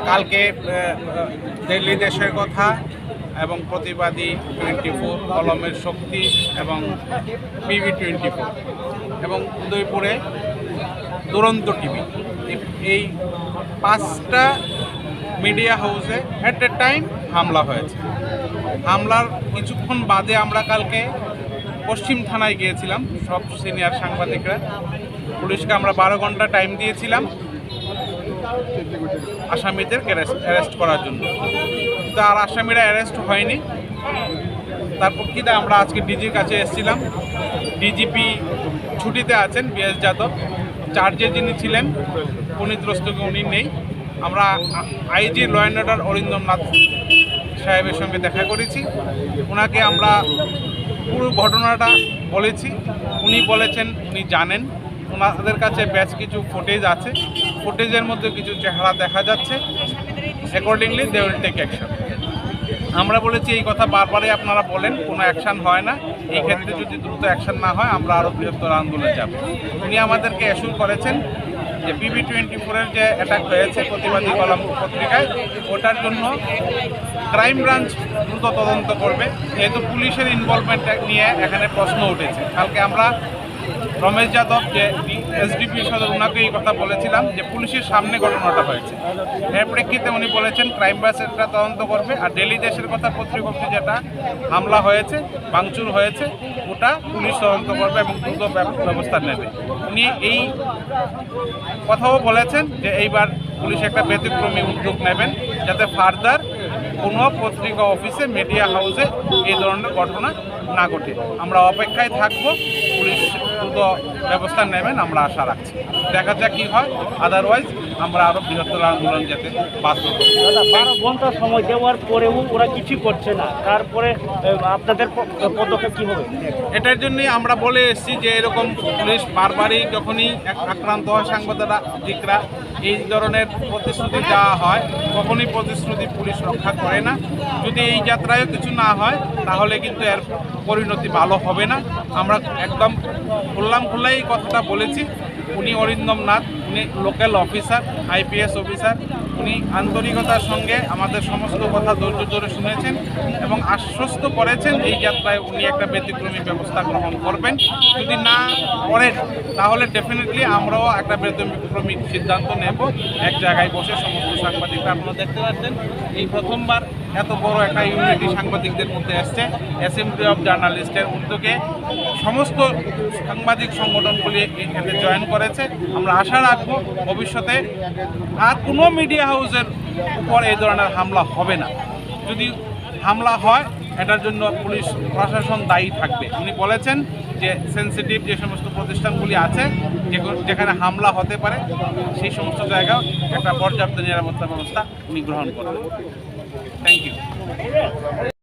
কালকে দিল্লি দেশের কথা এবং প্রতিবাদী 24, কলমের শক্তি এবং PV24 এবং উদয়পুরে দুরন্ত টিভি, এই 5টা মিডিয়া হাউসে অ্যাট এ টাইম হামলা হয়েছে। হামলার কিছুক্ষণ বাদে আমরা কালকে পশ্চিম থানায় গিয়েছিলাম, সব সিনিয়র সাংবাদিকরা। পুলিশকে আমরা 12 ঘন্টা টাইম দিয়েছিলাম আসামিদের অ্যারেস্ট করার জন্য, কিন্তু আর আসামিরা অ্যারেস্ট হয়নি। তারপর কিনা আমরা আজকে ডিজির কাছে এসেছিলাম। ডিজিপি ছুটিতে আছেন, BS যাদব। চার্জে যিনি ছিলেন পুনিত রস্তগি, উনি নেই। আমরা IG law and order Arindam Nath সাহেবের সঙ্গে দেখা করেছি। ওনাকে আমরা পুরো ঘটনাটা বলেছি। উনি বলেছেন উনি জানেন, ওনাদের কাছে বেশ কিছু ফুটেজ আছে, ফুটেজের মধ্যে কিছু চেহারা দেখা যাচ্ছে। Accordingly they will take action. আমরা বলেছি এই কথা বারবারই আপনারা বলেন, কোনো অ্যাকশান হয় না। এই ক্ষেত্রে যদি দ্রুত অ্যাকশান না হয় আমরা আরও বৃহত্তর আন্দোলনে যাব। উনি আমাদেরকে অ্যাসিওর করেছেন যে PV24-এর যে অ্যাটাক হয়েছে প্রতিবাদী কলম পত্রিকায়, ওটার জন্য ক্রাইম ব্রাঞ্চ দ্রুত তদন্ত করবে, যেহেতু পুলিশের ইনভলভমেন্ট নিয়ে এখানে প্রশ্ন উঠেছে। কালকে আমরা রমেশ যাদব যে SDP সদর, ওনাকে এই কথা বলেছিলাম যে পুলিশের সামনে ঘটনাটা হয়েছে। এর প্রেক্ষিতে উনি বলেছেন ক্রাইম ব্রাঞ্চ এটা তদন্ত করবে, আর দিল্লি দেশের কথা পত্রিকাতে যেটা হামলা হয়েছে, ভাঙচুর হয়েছে, ওটা পুলিশ তদন্ত করবে এবং দ্রুত ব্যবস্থা নেবে। উনি এই কথাও বলেছেন যে এইবার পুলিশ একটা ব্যতিক্রমী উদ্যোগ নেবেন, যাতে ফার্দার কোনো পত্রিকা অফিসে, মিডিয়া হাউসে এই ধরনের ঘটনা না ঘটে। আমরা অপেক্ষায় থাকব, পুলিশ দ্রুত ব্যবস্থা নেবেন আমরা আশা রাখছি। দেখা যাক কী হয়, আদারওয়াইজ আমরা আরও বৃহত্তর আন্দোলন যেতে বাধ্য হব। 12 ঘন্টা সময় দেওয়ার পরেও ওরা কিছু করছে না, তারপরে আপনাদের পদক্ষেপ কী হবে? এটার জন্যই আমরা বলে এসেছি যে এরকম পুলিশ বারবারই যখনই আক্রান্ত হয় সাংবাদিকরা, এই ধরনের প্রতিশ্রুতি দেওয়া হয়, কখনই প্রতিশ্রুতি পুলিশ রক্ষা করে না। যদি এই যাত্রায়ও কিছু না হয় তাহলে কিন্তু এর পরিণতি ভালো হবে না। আমরা একদম খোল্লাই এই কথাটা বলেছি। উনি অরিন্দম নাথ, উনি লোকাল অফিসার, IPS অফিসার। উনি আন্তরিকতার সঙ্গে আমাদের সমস্ত কথা ধৈর্য ধরে শুনেছেন এবং আশ্বস্ত করেছেন এই যাত্রায় উনি একটা ব্যতিক্রমী ব্যবস্থা গ্রহণ করবেন। যদি না করেন তাহলে ডেফিনেটলি আমরাও একটা ব্যতিক্রমী সিদ্ধান্ত নেব। এক জায়গায় বসে সমস্ত সাংবাদিকরা, আপনারা দেখতে পাচ্ছেন এই প্রথমবার এত বড় একটা ইউনিটি সাংবাদিকদের মধ্যে এসছে। অ্যাসেম্বলি অফ জার্নালিস্টের উদ্যোগে সমস্ত সাংবাদিক সংগঠনগুলি এখানে জয়েন করেছে। আমরা আশা রাখবো ভবিষ্যতে আর কোনো মিডিয়া হাউসের উপর এই ধরনের হামলা হবে না। যদি হামলা হয় এটার জন্য পুলিশ প্রশাসন দায়ী থাকবে। উনি বলেছেন যে সেন্সিটিভ যে সমস্ত প্রতিষ্ঠানগুলি আছে, যেখানে হামলা হতে পারে, সেই সমস্ত জায়গায় একটা পর্যাপ্ত নিরাপত্তা ব্যবস্থা উনি গ্রহণ করবেন। Thank you.